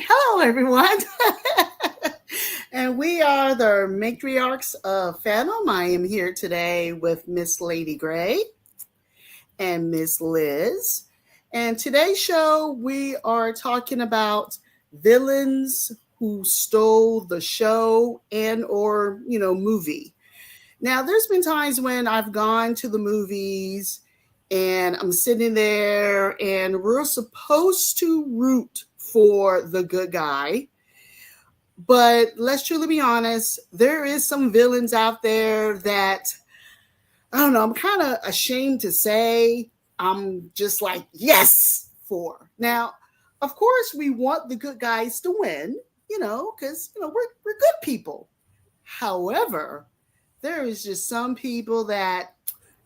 Hello, everyone. And we are the Matriarchs of Fandom. I am here today with Miss Lady Gray and Miss Liz. And today's show, we are talking about villains who stole the show and or, movie. Now, there's been times when I've gone to the movies and I'm sitting there and we're supposed to root for the good guy. But let's truly be honest, there is some villains out there that I don't know, I'm kind of ashamed to say I'm just like, yes, for. Now, of course, we want the good guys to win, because, we're good people. However, there is just some people that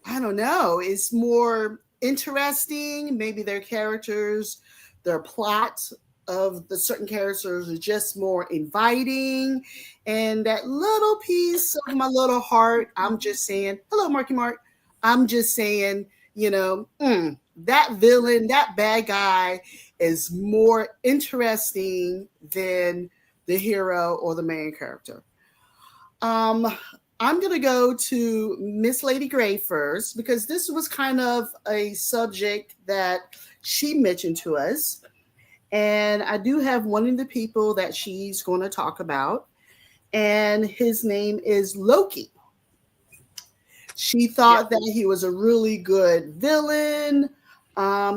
I don't know, it's more interesting. Maybe their characters, their plot of the certain characters are just more inviting. And that little piece of my little heart, I'm just saying, hello, Marky Mark. I'm just saying, that villain, that bad guy is more interesting than the hero or the main character. Um, I'm going to go to Miss Lady Gray first because this was kind of a subject that she mentioned to us. And I do have one of the people that she's going to talk about, and his name is Loki. She thought that he was a really good villain.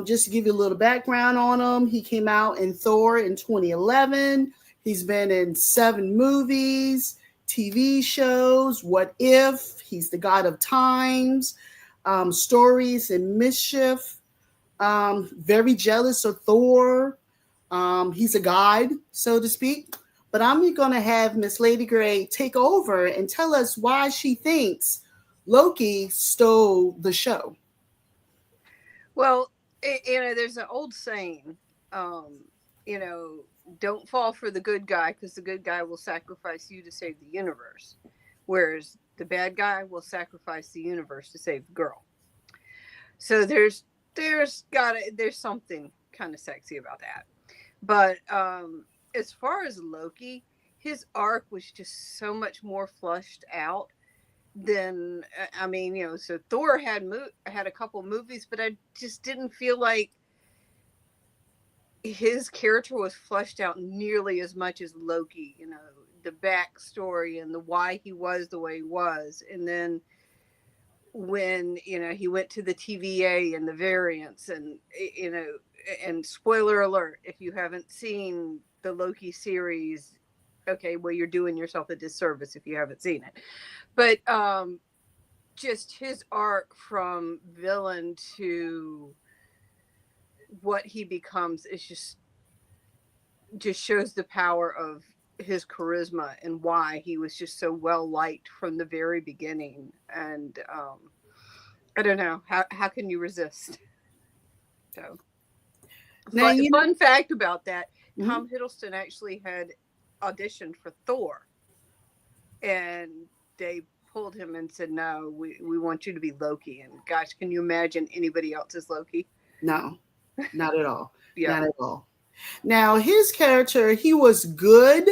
Just to give you a little background on him, he came out in Thor in 2011. He's been in 7 movies. TV shows, What If, he's the god of times, stories and mischief, very jealous of Thor. He's a god, so to speak. But I'm going to have Miss Lady Gray take over and tell us why she thinks Loki stole the show. Well, there's an old saying, you know, don't fall for the good guy because the good guy will sacrifice you to save the universe, whereas the bad guy will sacrifice the universe to save the girl. So there's something kind of sexy about that. But as far as Loki, his arc was just so much more flushed out than I mean, so Thor had a couple movies, but I just didn't feel like his character was fleshed out nearly as much as Loki. The backstory and the why he was the way he was, and then when he went to the TVA and the variants, and and spoiler alert, if you haven't seen the Loki series, okay, well, you're doing yourself a disservice if you haven't seen it. But just his arc from villain to what he becomes is just shows the power of his charisma and why he was just so well liked from the very beginning. And I don't know, how can you resist? So Now, fun fact about that, Mhm. Tom Hiddleston actually had auditioned for Thor, and they pulled him and said, no, we want you to be Loki. And gosh, can you imagine anybody else as Loki? No, not at all. Yeah. Not at all. Now, his character, he was good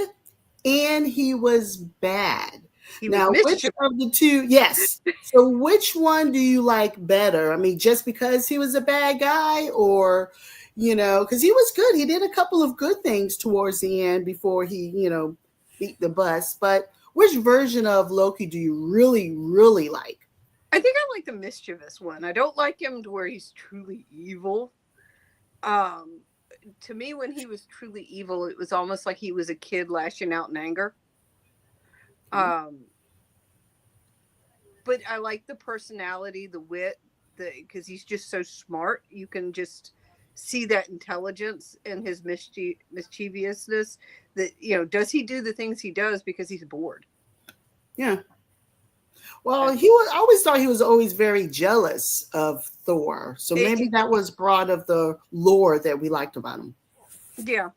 and he was bad. He was Now, which mischievous. of the two? Yes. So, which one do you like better? I mean, just because he was a bad guy, or, because he was good. He did a couple of good things towards the end before he, beat the bus. But which version of Loki do you really, really like? I think I like the mischievous one. I don't like him to where he's truly evil. Um, to me, when he was truly evil, it was almost like he was a kid lashing out in anger. Um, but I like the personality, the wit, because he's just so smart. You can just see that intelligence and his mischievousness. That does he do the things he does because he's bored? Yeah. Well, I always thought he was always very jealous of Thor. So maybe that was part of the lore that we liked about him. Yeah.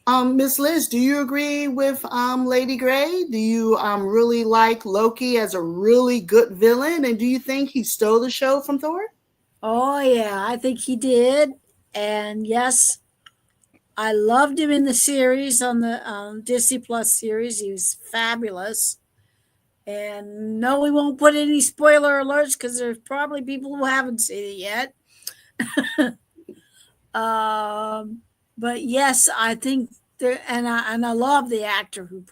Miss Liz, do you agree with Lady Gray? Do you really like Loki as a really good villain? And do you think he stole the show from Thor? Oh, yeah, I think he did. And yes, I loved him in the series on the Disney Plus series. He was fabulous. And no, we won't put any spoiler alerts because there's probably people who haven't seen it yet. Um, but yes, I think there, and I love the actor who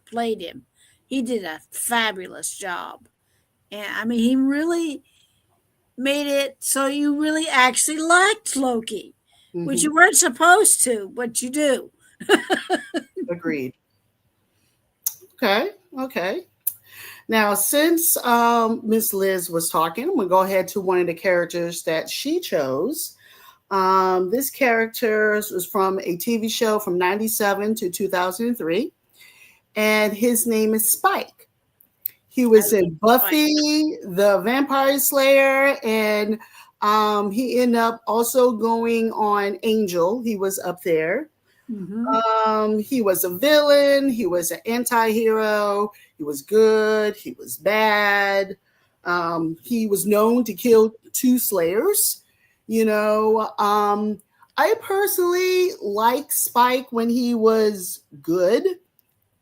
played him. He did a fabulous job, and I mean, he really made it so you really actually liked Loki, which Hmm. you weren't supposed to, but you do. Agreed. Okay. Okay. Now, since Miss Liz was talking, I'm gonna go ahead to one of the characters that she chose. This character was from a TV show from '97 to 2003, and his name is Spike. He I was love in Spike. Buffy the Vampire Slayer, and he ended up also going on Angel. He was up there. Mm-hmm. He was a villain. He was an anti-hero. He was good. He was bad. He was known to kill two slayers. You know, I personally like Spike when he was good.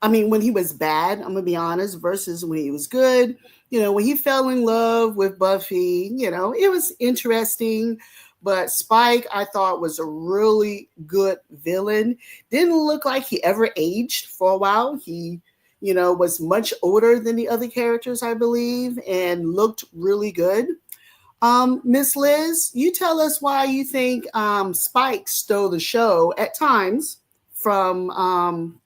I mean, when he was bad, I'm gonna be honest, versus when he was good. You know, when he fell in love with Buffy, you know, it was interesting. But Spike, I thought, was a really good villain. Didn't look like he ever aged for a while. He, you know, was much older than the other characters, I believe, and looked really good. Miss Liz, you tell us why you think Spike stole the show at times from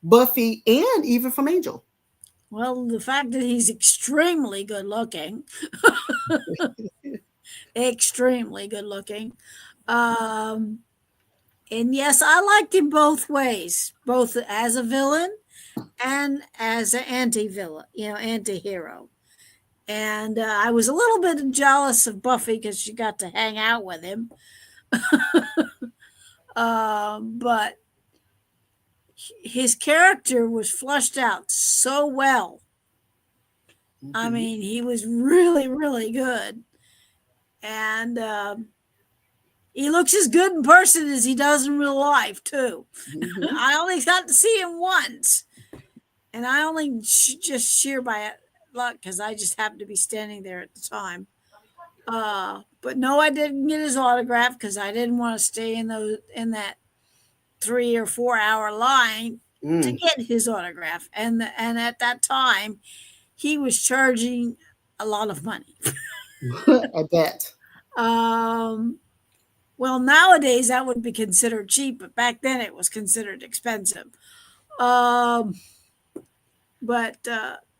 Buffy, and even from Angel. Well, the fact that he's extremely good looking, extremely good looking. Um, and yes, I liked him both ways, both as a villain and as an anti-villain, anti-hero. And I was a little bit jealous of Buffy because she got to hang out with him. But his character was flushed out so well. I Mhm, mean, he was really, really good. And he looks as good in person as he does in real life, too. mhm. I only got to see him once. And I only just sheer by luck because I just happened to be standing there at the time. But no, I didn't get his autograph because I didn't want to stay in that 3 or 4 hour line to Mm. get his autograph. And at that time, he was charging a lot of money. I bet. Um, well, nowadays that would be considered cheap, but back then it was considered expensive. Um, but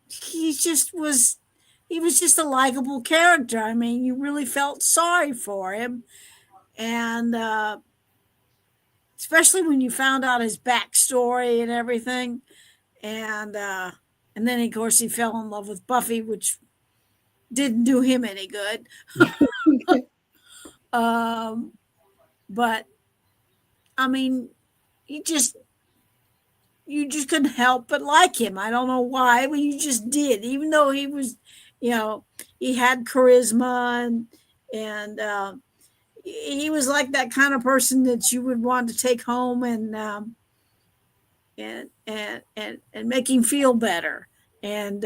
he just was. He was just a likable character. I mean, you really felt sorry for him, and especially when you found out his backstory and everything. And and then of course he fell in love with Buffy, which didn't do him any good. Um, but I mean, he just you just couldn't help but like him. I don't know why, but you just did, even though he was, you know, he had charisma and he was like that kind of person that you would want to take home and make him feel better and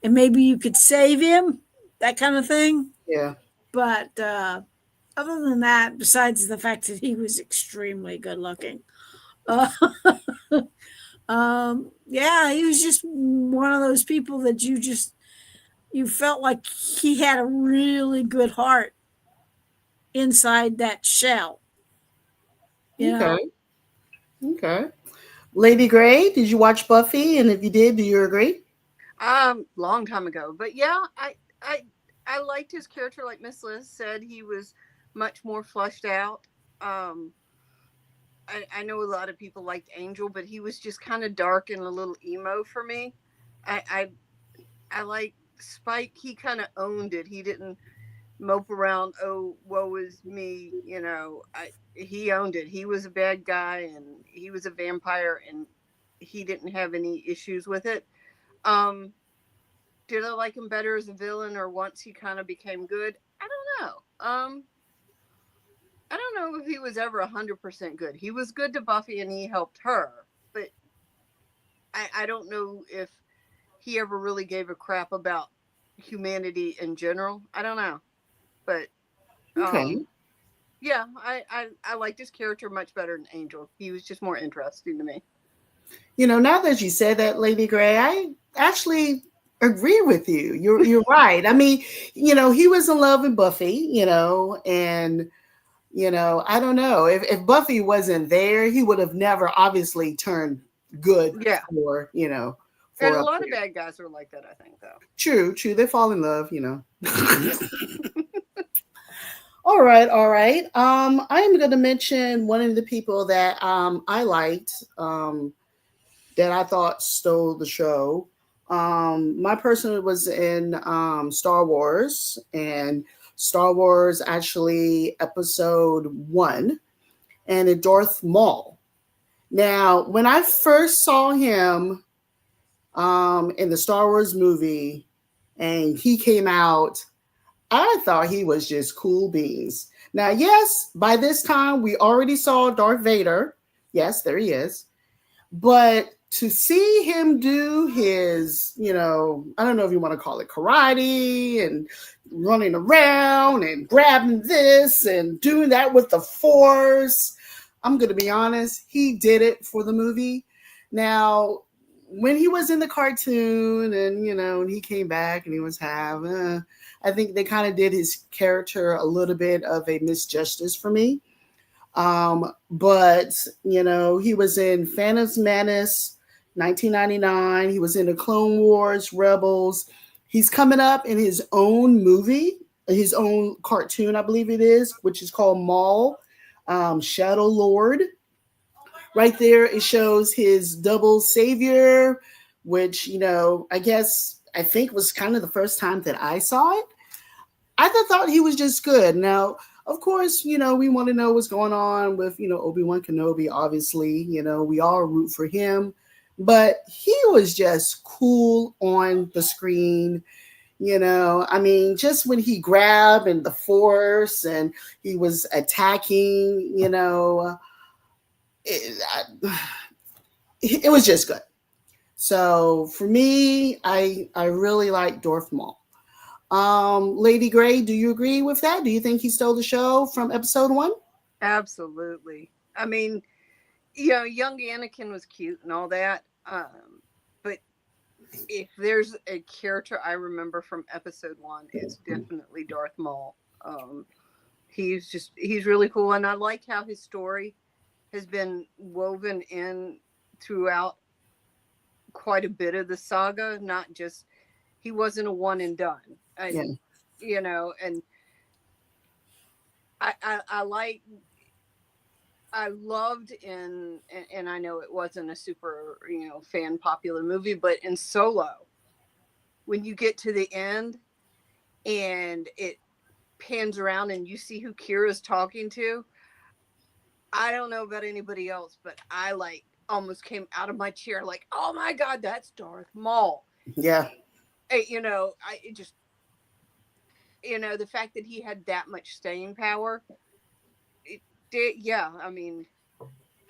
maybe you could save him, that kind of thing. Yeah. But other than that, besides the fact that he was extremely good looking, uh, yeah, he was just one of those people that you felt like he had a really good heart inside that shell, you know. Okay. Okay. Lady Gray, did you watch Buffy? And if you did, do you agree? Long time ago, but yeah, I liked his character. Like Miss Liz said, he was much more flushed out. Um, I know a lot of people liked Angel, but he was just kind of dark and a little emo for me. I I like Spike. He kind of owned it. He didn't mope around. Oh, woe is me. You know, he owned it. He was a bad guy, and he was a vampire, and he didn't have any issues with it. Um, did I like him better as a villain or once he kind of became good? I don't know. I don't know if he was ever 100% good. He was good to Buffy and he helped her, but I don't know if he ever really gave a crap about humanity in general. I don't know, but Okay. um, yeah, I liked his character much better than Angel. He was just more interesting to me. Now that you said that, Lady Gray, I actually agree with you. You're right. I mean, he was in love with Buffy, and I don't know. If Buffy wasn't there, he would have never obviously turned good Yeah, and for a up lot of there. bad guys are like that. I think though. True, true. They fall in love. Yep. All right, all right. I am going to mention one of the people that I liked, that I thought stole the show. My person was in Star Wars, and Star Wars actually episode 1, and it Darth Maul. Now, when I first saw him in the Star Wars movie, and he came out, I thought he was just cool beans. Now, yes, by this time we already saw Darth Vader. Yes, there he is. But to see him do his, I don't know if you want to call it karate and running around and grabbing this and doing that with the force, I'm going to be honest, he did it for the movie. Now, when he was in the cartoon and, and he came back and he was I think they kind of did his character a little bit of a misjustice for me. But he was in Phantom's Menace, 1999. He was in the Clone Wars, Rebels. He's coming up in his own movie, his own cartoon, I believe it is, which is called Maul, Shadow Lord. Right there, it shows his double savior, which I think was kind of the first time that I saw it. Thought he was just good. Now, of course, we want to know what's going on with, Obi-Wan Kenobi, obviously. We all root for him. But he was just cool on the screen. I mean, just when he grabbed and the force and he was attacking, it, it was just good. So for me, I really like Darth Maul. Lady Gray, do you agree with that? Do you think he stole the show from episode 1? Absolutely. I mean, young Anakin was cute and all that. But if there's a character I remember from episode 1, it's definitely Darth Maul. He's really cool, and I like how his story has been woven in throughout quite a bit of the saga. Not just he wasn't a one and done, Yeah. and and I like I loved and I know it wasn't a super fan popular movie, but in Solo, when you get to the end and it pans around and you see who Kira's talking to, I don't know about anybody else, but I like almost came out of my chair like, oh my god, that's Darth Maul. Yeah. I it just the fact that he had that much staying power, it did. Yeah, I mean,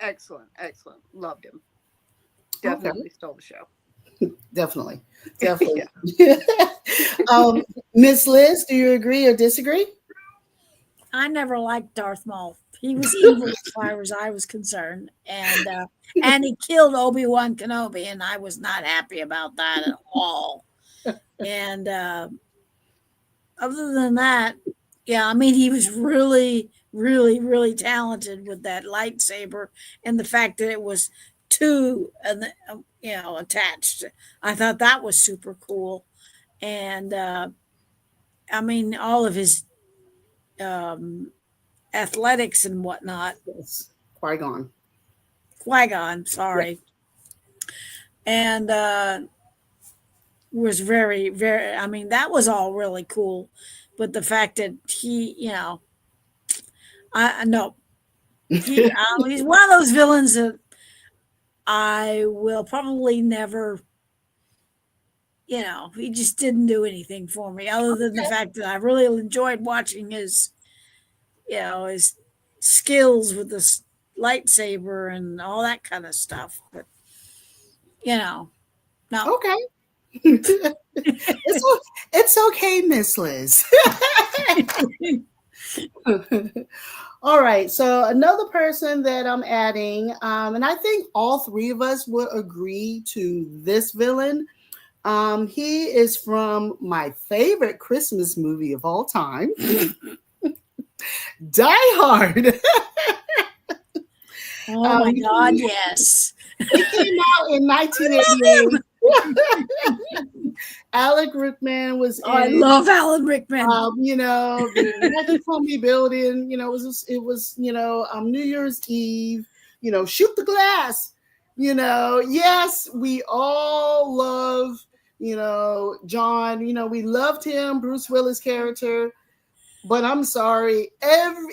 excellent, excellent. Loved him. Okay. Definitely stole the show. Definitely. Definitely. Yeah. um, Miss Liz, do you agree or disagree? I never liked Darth Maul. He was evil as far as I was concerned, and he killed Obi-Wan Kenobi, and I was not happy about that at all. And other than that, yeah, I mean, he was really, really, really talented with that lightsaber, and the fact that it was two, attached. I thought that was super cool, and I mean, all of his um, athletics and whatnot. Yes. Qui-Gon. Qui-Gon, Yeah. sorry, and was very, very. I mean, that was all really cool, but the fact that he, I no, he's one of those villains that I will probably never. He just didn't do anything for me other than the fact that I really enjoyed watching his skills with the lightsaber and all that kind of stuff. But you know, no. Okay. It's okay, Miss Liz. All right. So another person that I'm adding, and I think all three of us would agree to this villain. He is from my favorite Christmas movie of all time, Die Hard. Oh my God, yes. It came out in 1988. Alec Rickman was Oh, I in it. love Alan Rickman. The Magic Columbia building, New Year's Eve, shoot the glass, yes, we all love, John, we loved him, Bruce Willis character, but I'm sorry,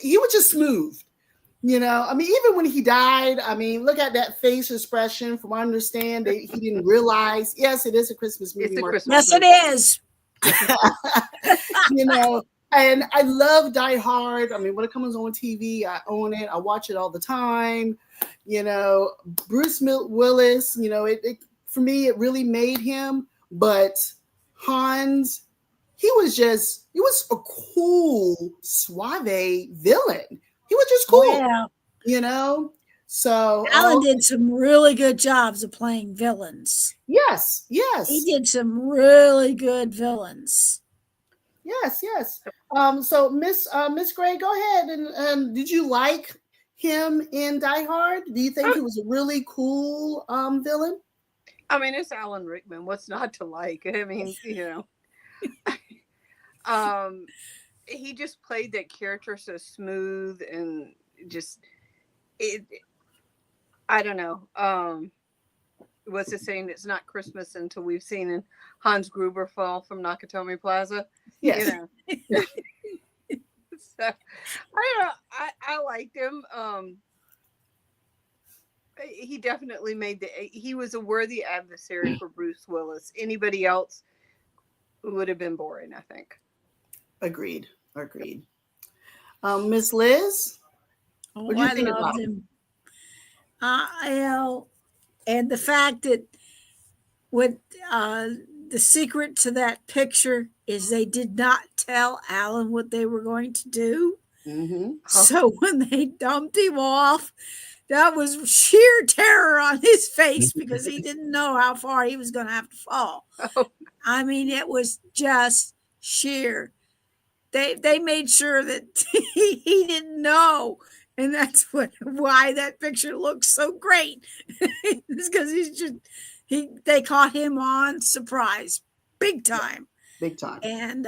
he was just smooth. Even when he died, look at that face expression. From what I understand, that he didn't realize. Yes, it is a Christmas movie. It's a Christmas yes, movie. it is. And I love Die Hard. When it comes on TV, I own it. I watch it all the time. Bruce Willis. For me, it really made him. But Hans, he was a cool, suave villain. He was just cool. Oh, yeah. So Alan did some really good jobs of playing villains. Yes. He did some really good villains. Yes. So Miss Gray, go ahead and did you like him in Die Hard? Do you think he was a really cool villain? It's Alan Rickman. What's not to like? He just played that character so smooth and just it. I don't know. What's the saying? It's not Christmas until we've seen Hans Gruber fall from Nakatomi Plaza. Yes. So I don't know. I liked him. He definitely he was a worthy adversary for Bruce Willis. Anybody else would have been boring, I think. Agreed. Miss Liz? Oh, I loved him. And the fact that with the secret to that picture is they did not tell Alan what they were going to do. Mm-hmm. So when they dumped him off, that was sheer terror on his face because he didn't know how far he was going to have to fall. It was just sheer. They made sure that he didn't know. And that's why that picture looks so great. It's because they caught him on surprise, big time. And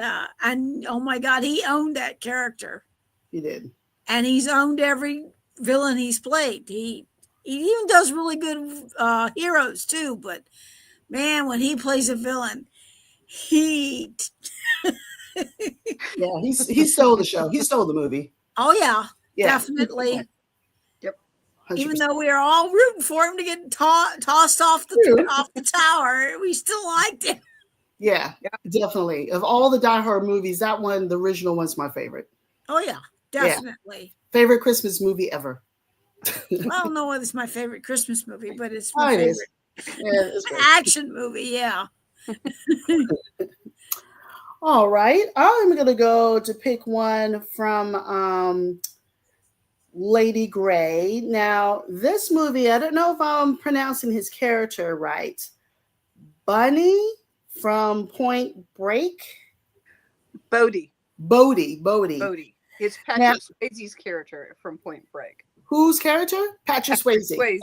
oh my God, he owned that character. He did. And he's owned every villain he's played. He even does really good heroes too. But man, when he plays a villain, he stole the show. He stole the movie. Oh yeah. Definitely. Yep. 100%. Even though we were all rooting for him to get tossed off the tower, we still liked him. Yeah, definitely. Of all the Die Hard movies, that one, the original one's my favorite. Oh yeah, definitely. Yeah. Favorite Christmas movie ever. I don't know whether it's my favorite Christmas movie, but it's my favorite action movie. Yeah. All right, I'm gonna go to pick one from Lady Gray. Now, this movie, I don't know if I'm pronouncing his character right. Bunny from Point Break. Bodie. It's Patrick Swayze's character from Point Break. Whose character? Patrick Swayze.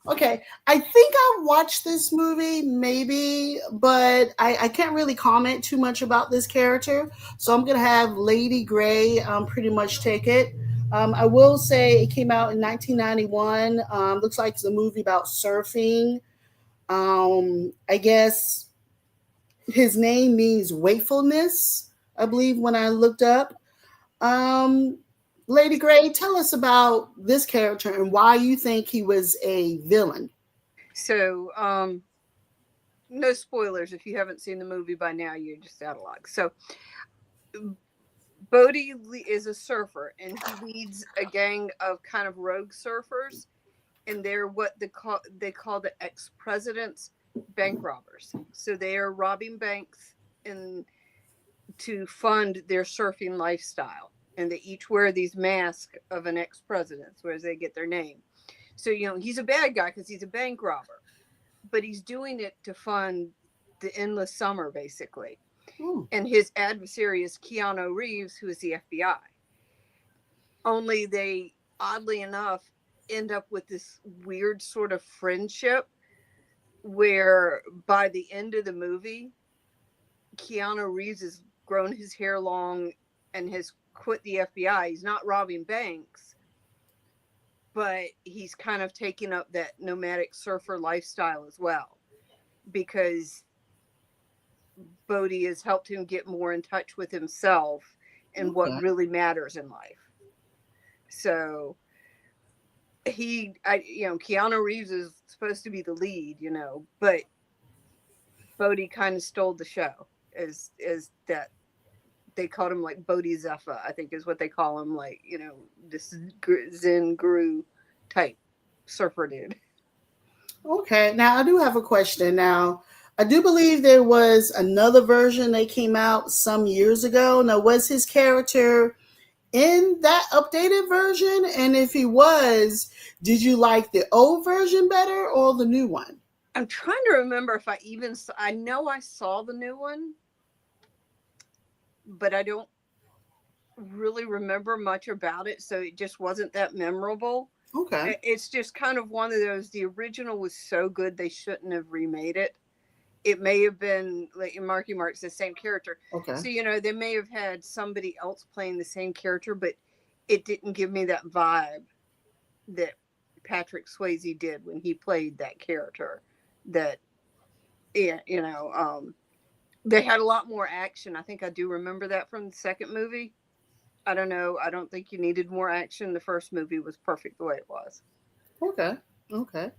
Okay. I think I watched this movie maybe, but I can't really comment too much about this character. So I'm going to have Lady Gray pretty much take it. I will say it came out in 1991. Looks like it's a movie about surfing. I guess his name means wakefulness, I believe, when I looked up. Lady Gray, tell us about this character and why you think he was a villain. So, no spoilers. If you haven't seen the movie by now, you're just out of luck. So, Bodhi is a surfer, and he leads a gang of kind of rogue surfers, and they're what they call the ex-president's bank robbers. So they are robbing banks and to fund their surfing lifestyle, and they each wear these masks of an ex-president, where they get their name. So he's a bad guy because he's a bank robber, but he's doing it to fund the endless summer, basically. Hmm. And his adversary is Keanu Reeves, who is the FBI. Only they, oddly enough, end up with this weird sort of friendship where by the end of the movie, Keanu Reeves has grown his hair long and has quit the FBI. He's not robbing banks, but he's kind of taking up that nomadic surfer lifestyle as well, because Bodhi has helped him get more in touch with himself and what Okay. really matters in life. So Keanu Reeves is supposed to be the lead, but Bodhi kind of stole the show as that. They called him like Bodhi Zephyr, I think is what they call him, like, this Zen guru type surfer dude. Okay. Now I do have a question. Now I do believe there was another version that came out some years ago. Now was his character in that updated version? And if he was, did you like the old version better or the new one? I'm trying to remember if I know I saw the new one, but I don't really remember much about it, so it just wasn't that memorable. Okay. It's just kind of one of those, the original was so good they shouldn't have remade it. It may have been like in Marky Mark's the same character. Okay. So, they may have had somebody else playing the same character, but it didn't give me that vibe that Patrick Swayze did when he played that character. That, yeah, they had a lot more action. I think I do remember that from the second movie. I don't know. I don't think you needed more action. The first movie was perfect the way it was. Okay. Okay.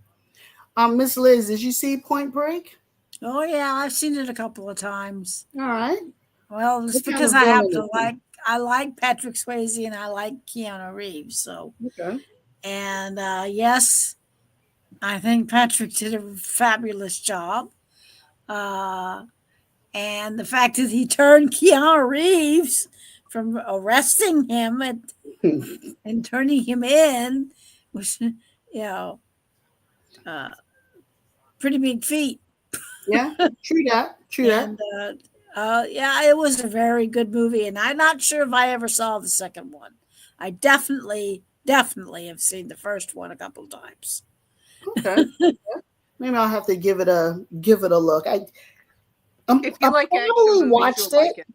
Miss Liz, did you see Point Break? Oh yeah, I've seen it a couple of times. All right. Well, it's What kind because of I happen villain to is he? I like Patrick Swayze and I like Keanu Reeves. So, Okay. and yes, I think Patrick did a fabulous job. Uh, and the fact that he turned Keanu Reeves from arresting him and turning him in was, know, uh, pretty big feat. Yeah. True that. True that. And yeah, it was a very good movie. And I'm not sure if I ever saw the second one. I definitely have seen the first one a couple of times. Okay. Maybe I'll have to give it a look. If I you like action probably movies, watched you'll it. like it.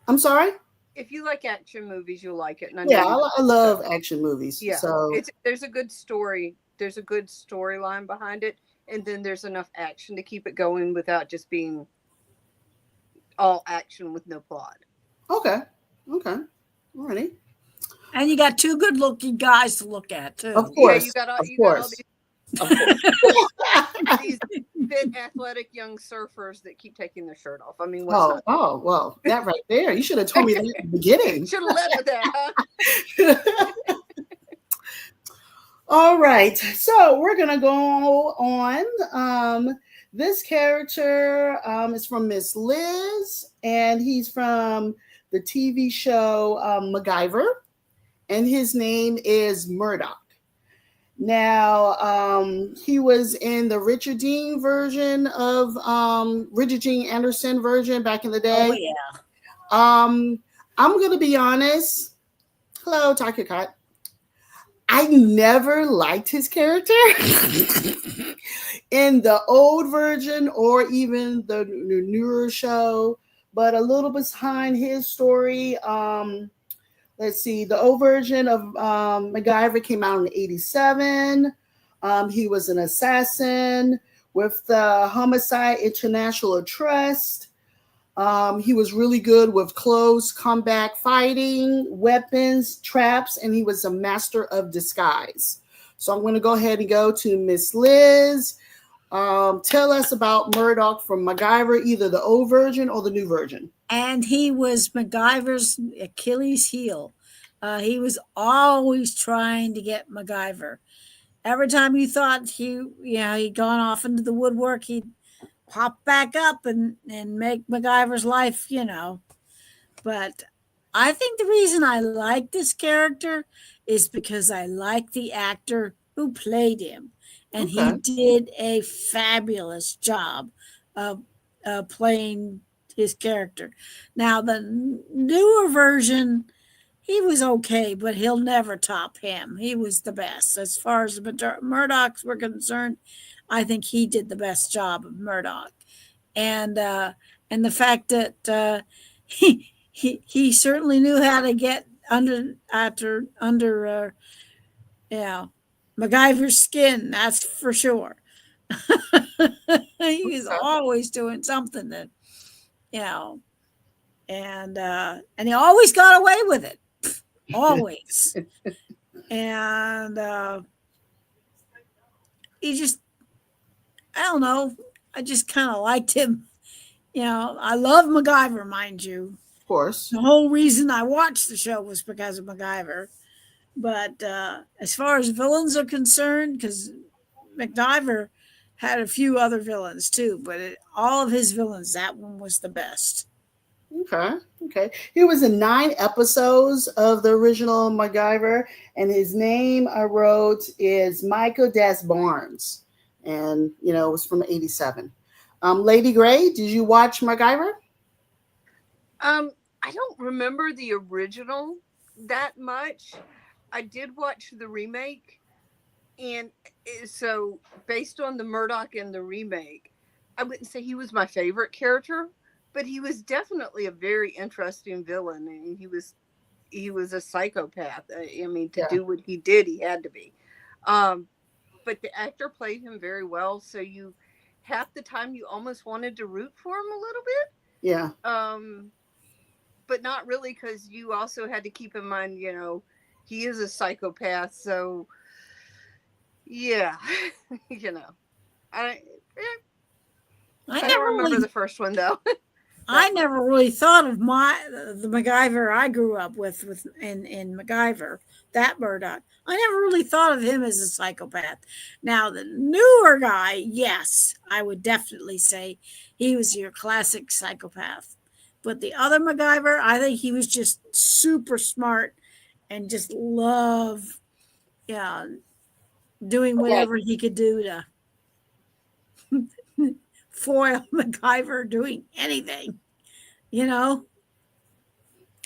I'm sorry. If you like action movies, you'll like it, and I know Yeah, you do. I love So, action movies. yeah, So there's a good story. There's a good storyline behind it, and then there's enough action to keep it going without just being all action with no plot. okay. Okay. Alrighty. And you got two good looking guys to look at, Of too. Yeah, course. Of you got all course. Of course. these fit, athletic young surfers that keep taking their shirt off. I mean, what's Oh, not? oh, well, that right there. You should have told me that at the beginning. Should have led with that, huh? All right. So we're gonna go on. This character is from Miss Liz, and he's from the TV show MacGyver, and his name is Murdoch. Now, he was in the Richard Dean version of Richard Dean Anderson version back in the Oh day. yeah. Um, I'm gonna be honest. Hello, Taki Kat. I never liked his character in the old version or even the newer show, but a little behind his story. Let's see, the old version of MacGyver came out in '87. He was an assassin with the Homicide International Trust. He was really good with close combat fighting, weapons, traps, and he was a master of disguise. So I'm going to go ahead and go to Miss Liz. Tell us about Murdoch from MacGyver, either the old version or the new version. and he was MacGyver's Achilles heel. He was always trying to get MacGyver. Every time you thought he'd gone off into the woodwork, he'd pop back up and make MacGyver's life, But I think the reason I like this character is because I like the actor who played him, and he Okay. did a fabulous job of playing his character. Now, the newer version, he was okay, but he'll never top him. He was the best. As far as the Murdochs were concerned, I think he did the best job of Murdoch. And the fact that he certainly knew how to get under yeah MacGyver's skin. That's for sure. He was always doing something that you know, and he always got away with it, always. And he just, I don't know, I just kind of liked him. I love MacGyver, mind you. Of course. The whole reason I watched the show was because of MacGyver. But as far as villains are concerned, because MacGyver had a few other villains too, but all of his villains, that one was the best. Okay. Okay. He was in 9 episodes of the original MacGyver, and his name I wrote is Michael Des Barnes, and it was from '87. Lady Gray, did you watch MacGyver? I don't remember the original that much. I did watch the remake, and so based on the Murdoch and the remake, I wouldn't say he was my favorite character, but he was definitely a very interesting villain, and he was a psychopath. I mean, to Yeah. do what he did, he had to be. Um, but the actor played him very well, so you half the time you almost wanted to root for him a little Yeah. bit. But not really, because you also had to keep in mind, he is a psychopath. So yeah, you know, I I I don't never remember really the first one though. I never really thought of the MacGyver I grew up with in MacGyver, that Murdoch. I never really thought of him as a psychopath. Now the newer guy, yes, I would definitely say he was your classic psychopath. But the other MacGyver, I think he was just super smart and just love, yeah, doing Okay. whatever he could do to foil MacGyver doing anything, you know?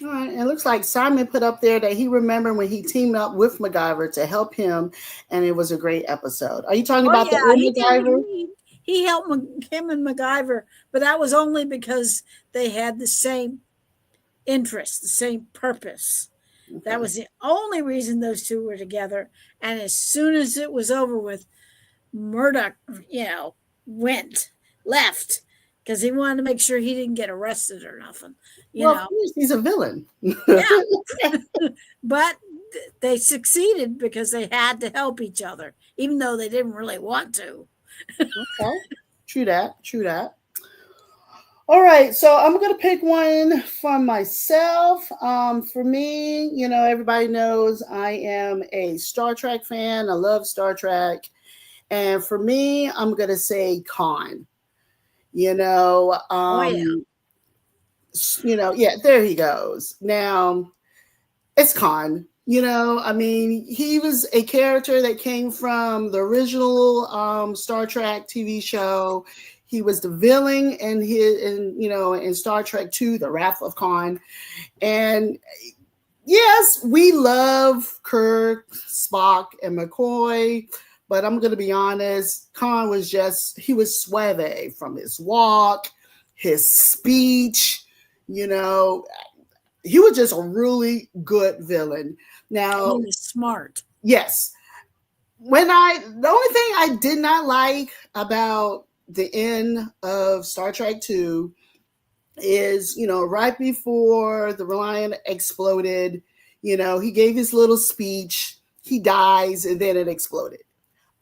All right. It looks like Simon put up there that he remembered when he teamed up with MacGyver to help him, and it was a great episode. Are you talking Oh about the yeah, old he did. MacGyver? He helped him and MacGyver, but that was only because they had the same interest, the same purpose. That Okay. was the only reason those two were together. And as soon as it was over with, Murdoch, went left because he wanted to make sure he didn't get arrested or nothing. You Well, of know, course, he's a villain. yeah, but they succeeded because they had to help each other, even though they didn't really want to. Okay. True that. True that. All right, so I'm gonna pick one for myself. For me, everybody knows I am a Star Trek fan. I love Star Trek, and for me, I'm gonna say Khan. You know, Oh yeah, um, yeah, there he goes. Now, it's Khan. I mean, he was a character that came from the original Star Trek TV show. He was the villain in Star Trek 2, The Wrath of Khan. And yes, we love Kirk, Spock, and McCoy, but I'm going to be honest, Khan he was suave from his walk, his speech, you know, he was just a really good villain. and he Now, was smart. yes, the only thing I did not like about the end of Star Trek 2 is, right before the Reliant exploded, he gave his little speech, he dies, and then it exploded.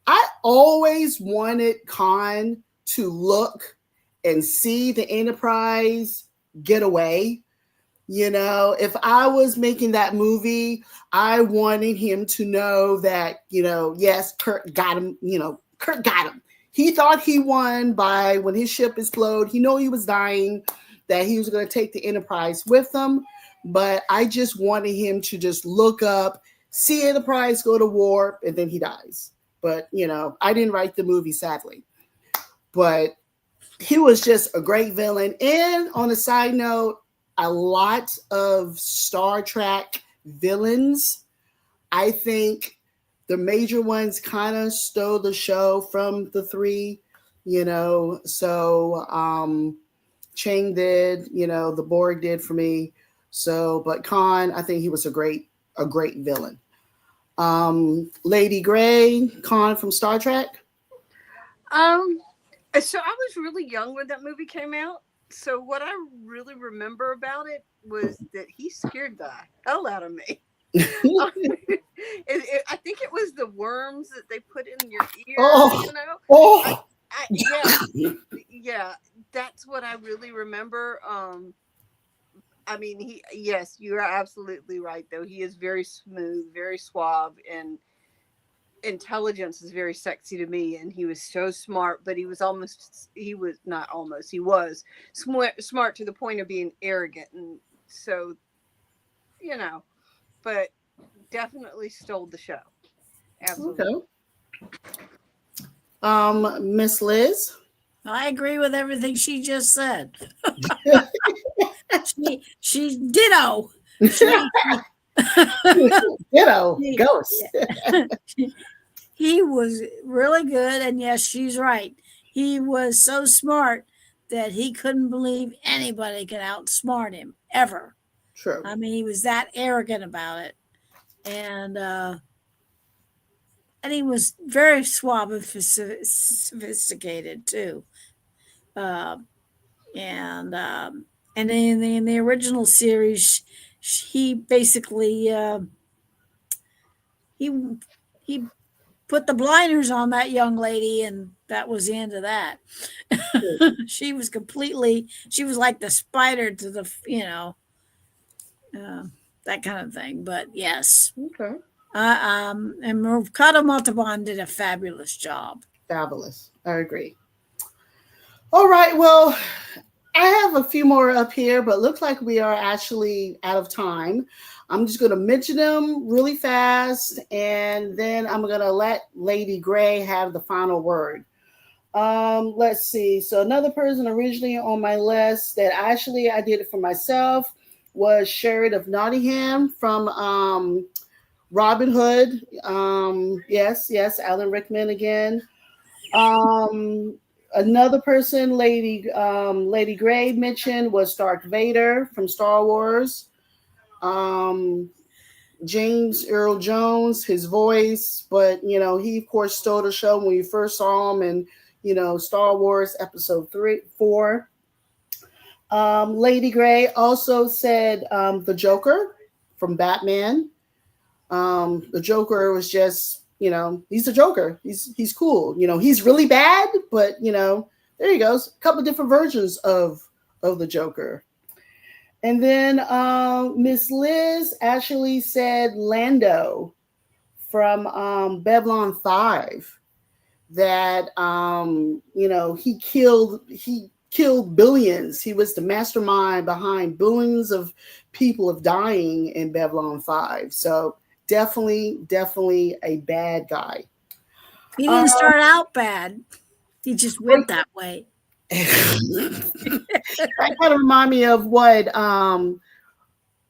I always wanted Khan to look and see the Enterprise get away. You know, if I was making that movie, I wanted him to know that, yes, Kurt got him, Kurt got him. He thought he won by when his ship exploded. He knew he was dying, that he was going to take the Enterprise with him. But I just wanted him to just look up, see Enterprise go to war, and then he dies. But, I didn't write the movie, sadly. But he was just a great villain. And on a side note, a lot of Star Trek villains, I think the major ones kind of stole the show from the three, So Chang did, the Borg did for me. So, but Khan, I think he was a great villain. Lady Gray, Khan from Star Trek. So I was really young when that movie came out. So what I really remember about it was that he scared the hell out of me. I think it was the worms that they put in your ear. Oh, yeah, that's what I really remember. I mean, yes, you are absolutely right. Though he is very smooth, very suave, and intelligence is very sexy to me. And he was so smart, but he was smart to the point of being arrogant, and so but definitely stole the show. Absolutely. Okay. Miss Liz. I agree with everything she just said. She's ditto. Ditto. Ghost. He was really good, and yes, she's right. He was so smart that he couldn't believe anybody could outsmart him ever. True. I mean, he was that arrogant about it, and he was very suave and sophisticated too. And in the original series, he basically he put the blinders on that young lady, and that was the end of that. She was like the spider to the that kind of thing. But yes, okay. And Mercado Montalban did a fabulous job. Fabulous. I agree. All right. Well, I have a few more up here, but looks like we are actually out of time. I'm just going to mention them really fast, and then I'm going to let Lady Gray have the final word. Let's see. So another person originally on my list that actually I did it for myself was Sheridan of Nottingham from Robin Hood. Yes, Alan Rickman again. Another person Lady Gray mentioned was Darth Vader from Star Wars. James Earl Jones, his voice, but he of course stole the show when you first saw him in Star Wars Episode 4. Lady Gray also said the Joker from Batman. The Joker was just he's the Joker. He's cool. He's really bad, but there he goes. A couple different versions of the Joker. And then Miss Liz actually said Lando from Babylon 5, that he killed billions. He was the mastermind behind billions of people of dying in Babylon 5. So definitely a bad guy. He didn't start out bad. He just went that way. That kind of remind me of what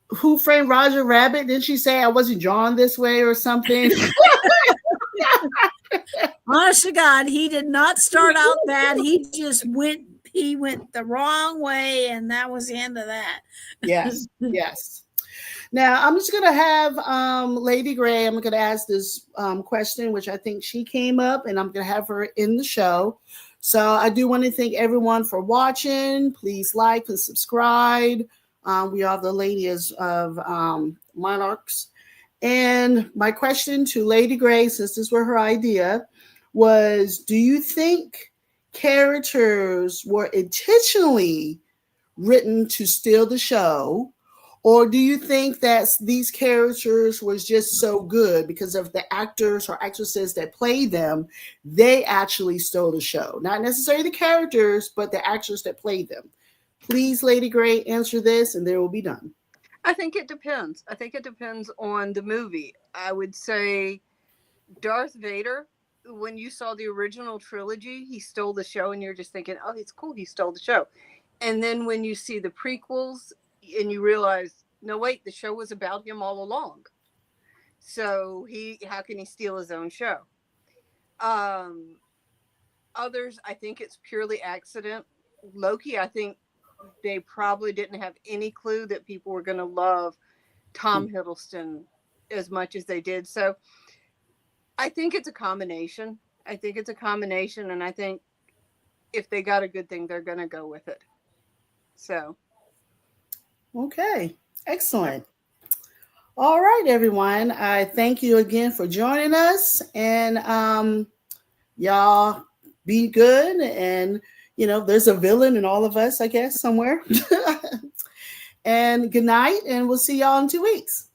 Who Framed Roger Rabbit? Didn't she say I wasn't drawn this way or something? Honest to God, he did not start out bad. He went the wrong way, and that was the end of that. Yes. Now, I'm just going to have Lady Gray, I'm going to ask this question, which I think she came up, and I'm going to have her in the show. So I do want to thank everyone for watching. Please like and subscribe. We are the ladies of Monarchs. And my question to Lady Gray, since this were her idea, was, do you think characters were intentionally written to steal the show? Or do you think that these characters was just so good because of the actors or actresses that played them, they actually stole the show? Not necessarily the characters, but the actors that played them. Please, Lady Gray, answer this and they will be done. I think it depends. I think it depends on the movie. I would say Darth Vader, when you saw the original trilogy, he stole the show, and you're just thinking, oh, it's cool, he stole the show. And then when you see the prequels and you realize, no, wait, the show was about him all along. So how can he steal his own show? Um, Others, I think it's purely accident. Loki, I think they probably didn't have any clue that people were going to love Tom Hiddleston as much as they did. So I think it's a combination. I think it's a combination, and I think if they got a good thing, they're going to go with it. So. Okay, excellent. All right, everyone. I thank you again for joining us, and y'all be good. And there's a villain in all of us, I guess, somewhere. And good night, and we'll see y'all in 2 weeks.